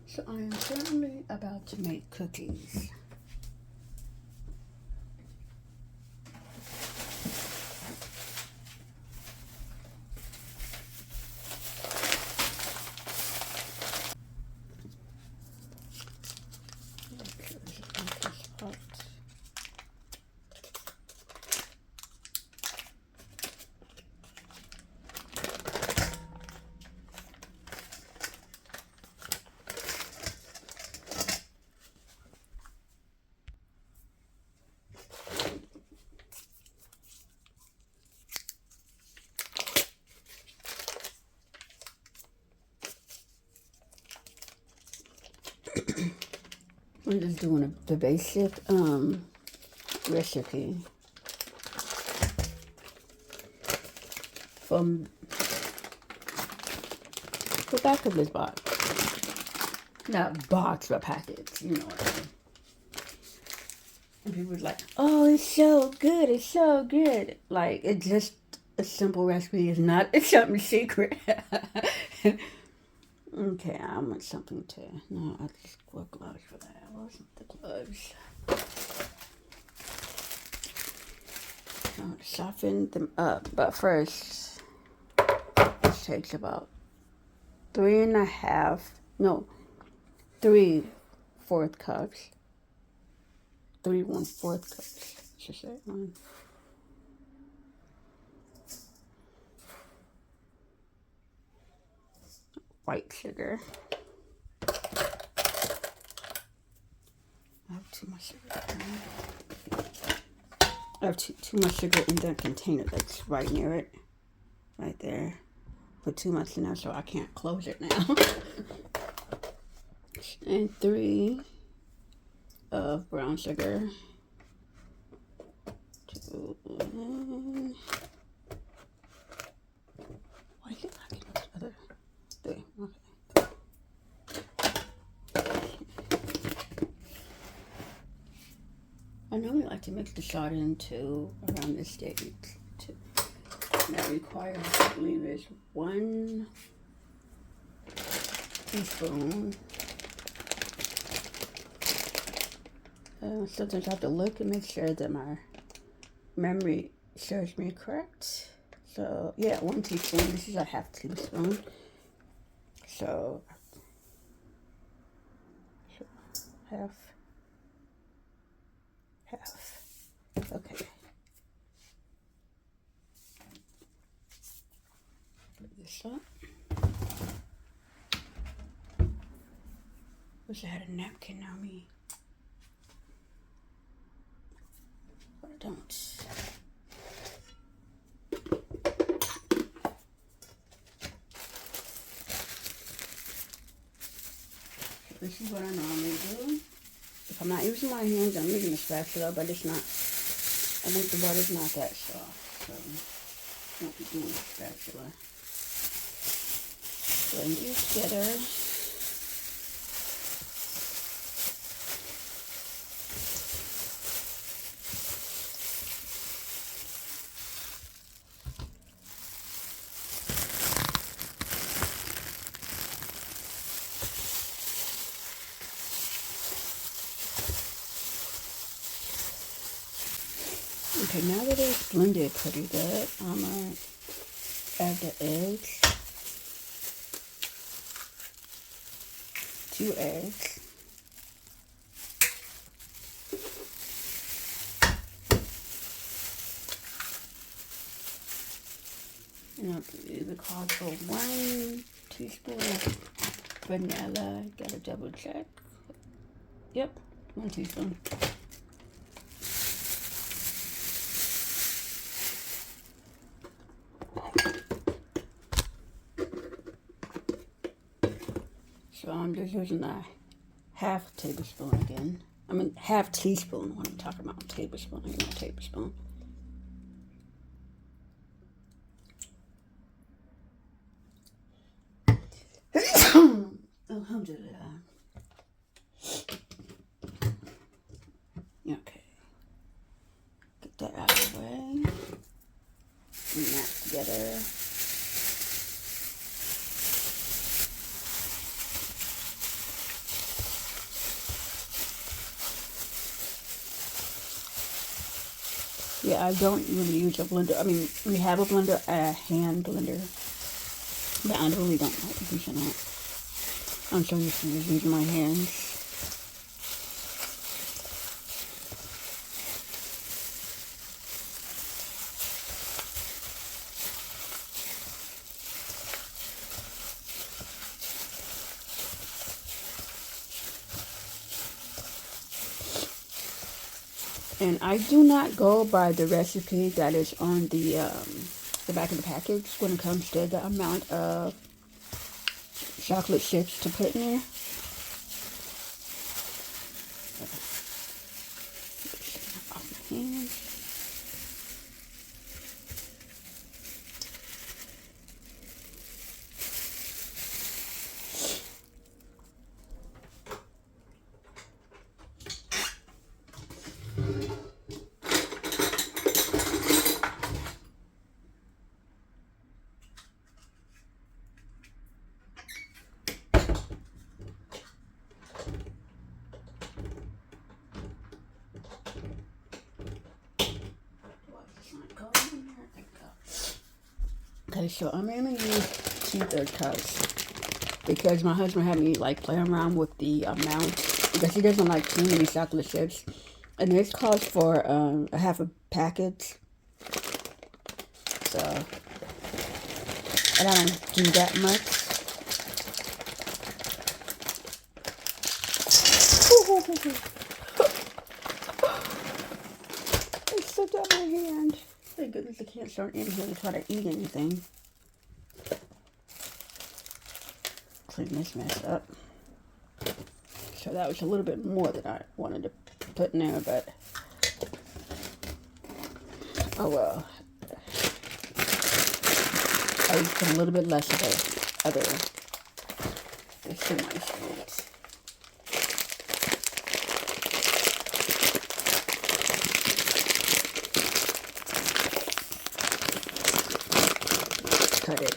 So I am currently about to make cookies. I'm just doing the basic recipe from the back of this box. Not box, but package, you know what I mean. And people are like, oh, it's so good, it's so good. Like, it's just a simple recipe. It's not, it's something secret. Okay, I want something to, no, I just wore gloves for that. I wasn't the gloves. I want to soften them up, but first, this takes about 3 4 cups. 3 1/4 cups. Should say one. White sugar. I have too much sugar. I have too much sugar in the container that's right near it. Right there. Put too much in there, so I can't close it now. And 3 of brown sugar. 2. Why can't I get this other 3? Okay. I normally like to mix the salt into around this stage too. That requires, I believe, is 1 teaspoon. Sometimes I have to look and make sure that my memory serves me correct. So yeah, 1 teaspoon. This is a half teaspoon. So half. Okay. Put this up. Wish I had a napkin on me. But I don't. This is what I normally do. If I'm not using my hands, I'm using a spatula, but it's not, I think the butter's not that soft, so I won't be doing a spatula. Blend it together. Okay, now that it's blended pretty good, I'm going to add the eggs. 2 eggs. And I'll do the call for 1 teaspoon of vanilla. Gotta double check. Yep, 1 teaspoon. So I'm just using a half tablespoon again. I mean half teaspoon when I'm talking about tablespoon. I mean a tablespoon. Alhamdulillah. Okay, get that out of the way. And that together. Yeah, I don't really use a blender. I mean, we have a blender, a hand blender, but I really don't like using it. I'm so used to using my hands. And I do not go by the recipe that is on the back of the package when it comes to the amount of chocolate chips to put in there. Off my hands. Okay, so I'm gonna use 2/3 cups because my husband had me like play around with the amount because he doesn't like too many chocolate chips, and this calls for a half a packet. So, and I don't do that much. It slipped out my hand. Thank goodness I can't start in here to try to eat anything. Clean this mess up. So that was a little bit more than I wanted to put in there, but oh well. I used put a little bit less of the other semi sweets. Cut it.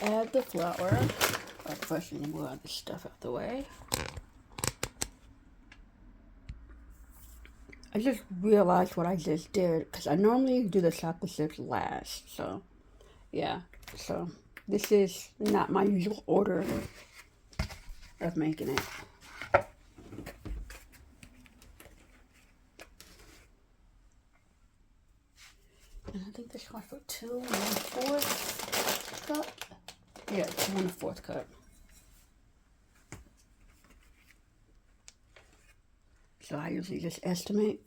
Add the flour. First, we move all this stuff out the way. I just realized what I just did because I normally do the chocolate chips last. So, yeah. So, this is not my usual order of making it. And I think this calls for 2 1/4 cup. Yeah, 2 1/4 cup. So I usually just estimate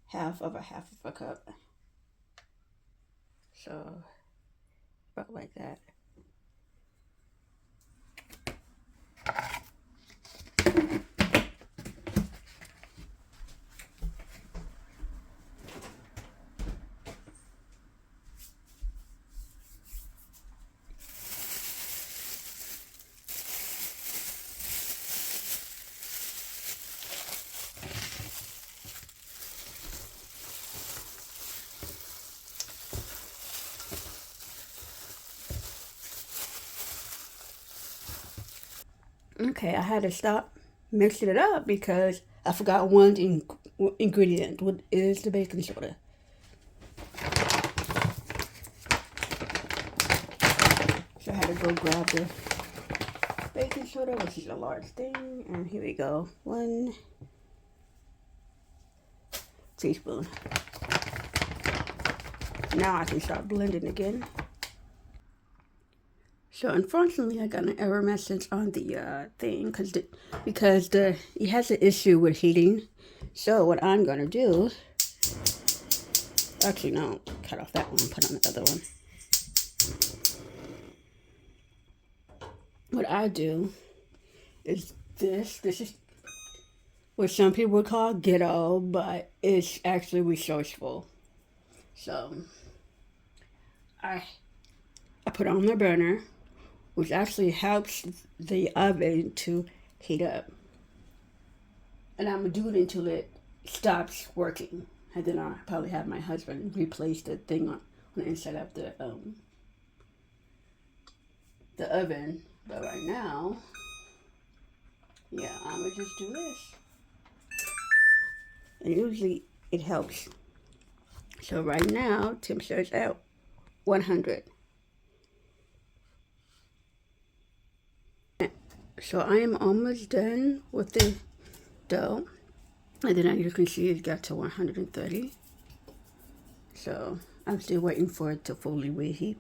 half of a cup. So about like that. Okay, I had to stop mixing it up because I forgot one ingredient, which is the baking soda. So I had to go grab the baking soda, which is a large thing, and here we go. 1 teaspoon. Now I can start blending again. So unfortunately, I got an error message on the thing because it has an issue with heating. So what I'm gonna do Actually, no. Cut off that one and put on the other one. What I do is this. This is what some people would call ghetto, but it's actually resourceful. So I put it on the burner, which actually helps the oven to heat up. And I'm gonna do it until it stops working, and then I'll probably have my husband replace the thing on the inside of the oven. But right now, yeah, I'm gonna just do this, and usually it helps. So right now, temperature is at 100. So I am almost done with the dough. And then as you can see, it got to 130. So I'm still waiting for it to fully reheat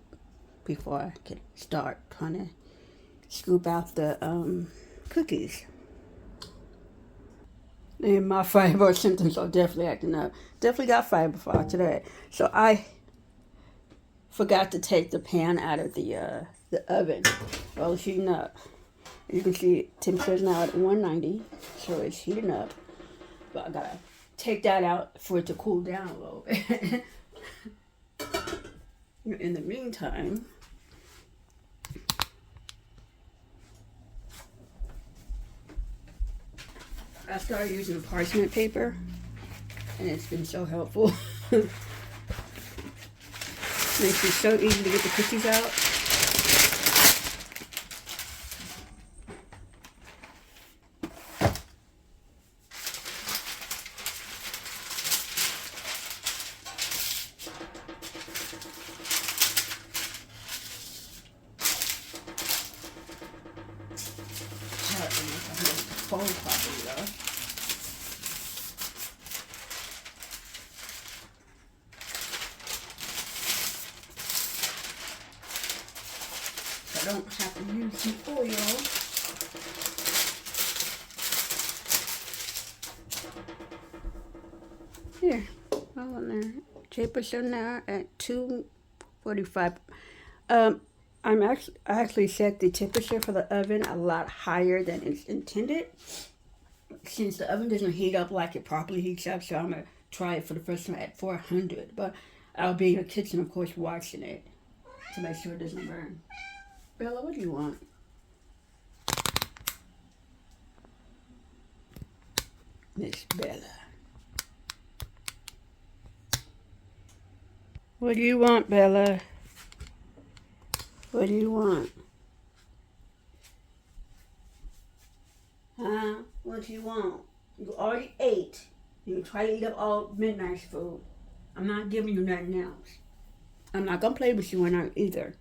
before I can start trying to scoop out the cookies. And my fiber symptoms are definitely acting up. Definitely got fiber for today. So I forgot to take the pan out of the oven while it's heating up. You can see temperature is now at 190, so it's heating up. But I gotta take that out for it to cool down a little bit. In the meantime, I started using parchment paper, and it's been so helpful. Makes it so easy to get the cookies out. Fold properly though. So I don't have to use the oil. Here, all in there. Temperature now at 245. I actually set the temperature for the oven a lot higher than it's intended, since the oven doesn't heat up like it properly heats up. So I'm gonna try it for the first time at 400, but I'll be in the kitchen, of course, watching it to make sure it doesn't burn. Bella, what do you want? Miss Bella. What do you want, Bella? What do you want? Huh? What do you want? You already ate. You try to eat up all midnight's food. I'm not giving you nothing else. I'm not gonna play with you when I either.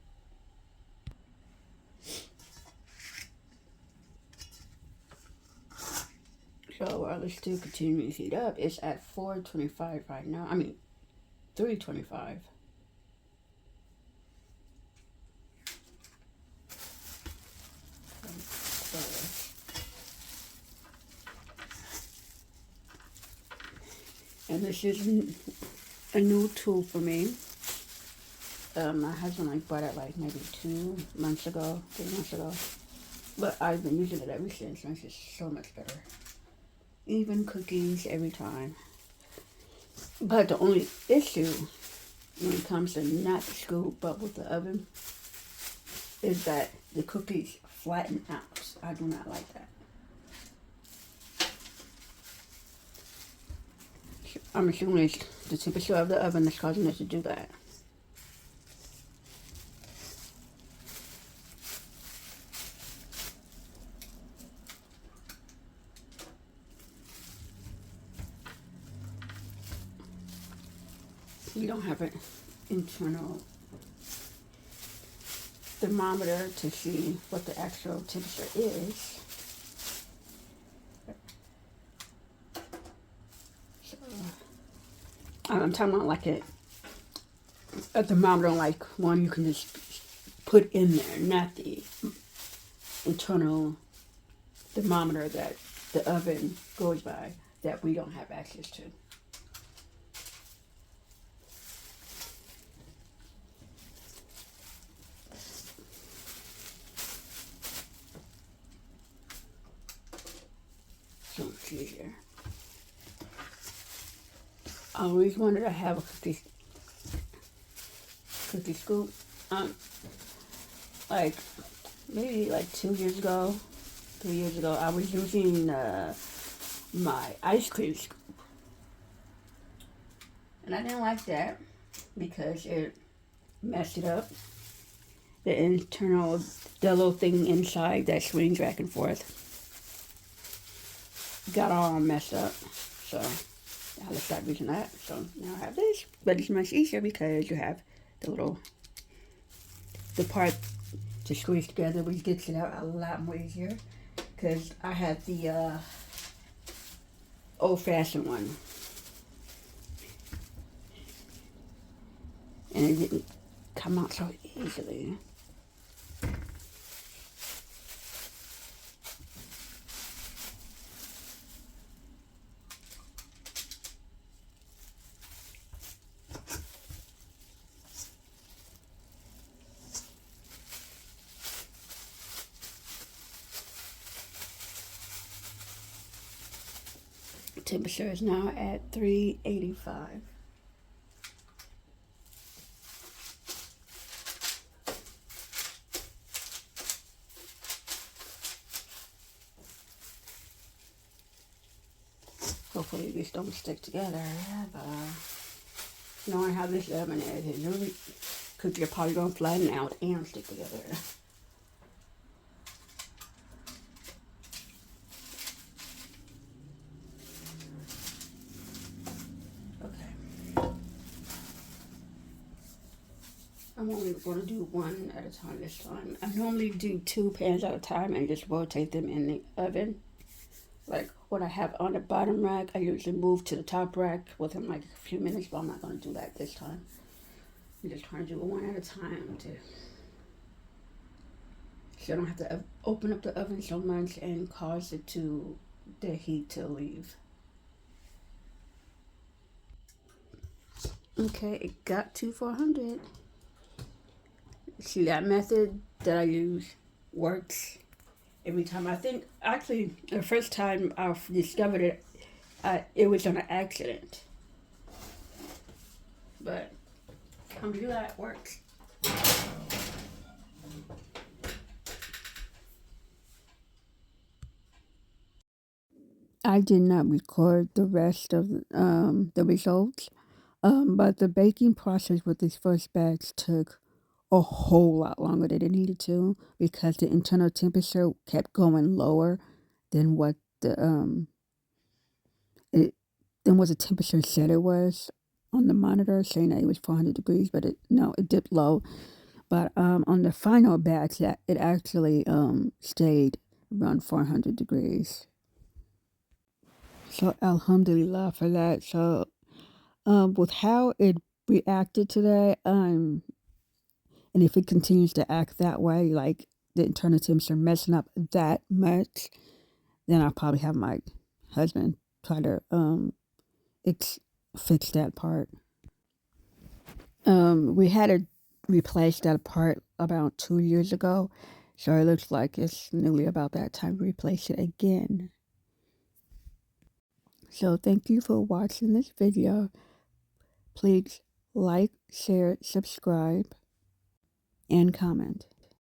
So while it's still continuing to heat up, it's at 425 right now. I mean, 325. And this is a new tool for me. My husband bought it maybe 2 months ago, 3 months ago. But I've been using it ever since, and it's just so much better. Even cookies every time. But the only issue when it comes to not scoop up with the oven is that the cookies flatten out. I do not like that. I'm assuming it's the temperature of the oven that's causing it to do that. We don't have an internal thermometer to see what the actual temperature is. So, I'm talking about a thermometer, like one you can just put in there, not the internal thermometer that the oven goes by that we don't have access to. much easier. I always wanted to have a cookie scoop. Like maybe like 2 years ago, 3 years ago, I was using my ice cream scoop, and I didn't like that because it messed it up. The internal, the little thing inside that swings back and forth got all messed up. So I had to stop using that. So now I have this, but it's much easier because you have the part to squeeze together, which gets it out a lot more easier. Because I had the old-fashioned one, and it didn't come out so easily. Temperature is now at 385. Hopefully these don't stick together, but knowing how this oven is, it really cookie are probably gonna flatten out and stick together. Okay. I'm only going to do one at a time this time. I normally do 2 pans at a time and just rotate them in the oven. Like what I have on the bottom rack, I usually move to the top rack within like a few minutes, but I'm not going to do that this time. I'm just trying to do it one at a time so I don't have to open up the oven so much and cause the heat to leave. Okay, it got to 400. See, that method that I use works every time. I think actually the first time I discovered it was on an accident, but alhamdulillah, it works. I did not record the rest of the results, but the baking process with this first batch took a whole lot longer than it needed to because the internal temperature kept going lower than what it than what the temperature said it was on the monitor, saying that it was 400 degrees, but it dipped low. But on the final batch, that it actually stayed around 400 degrees. So alhamdulillah for that. So with how it reacted today, and if it continues to act that way, like the internal temperature messing up that much, then I'll probably have my husband try to fix that part. We had to replace that part about 2 years ago, so it looks like it's nearly about that time to replace it again. So thank you for watching this video. Please like, share, subscribe, and comment.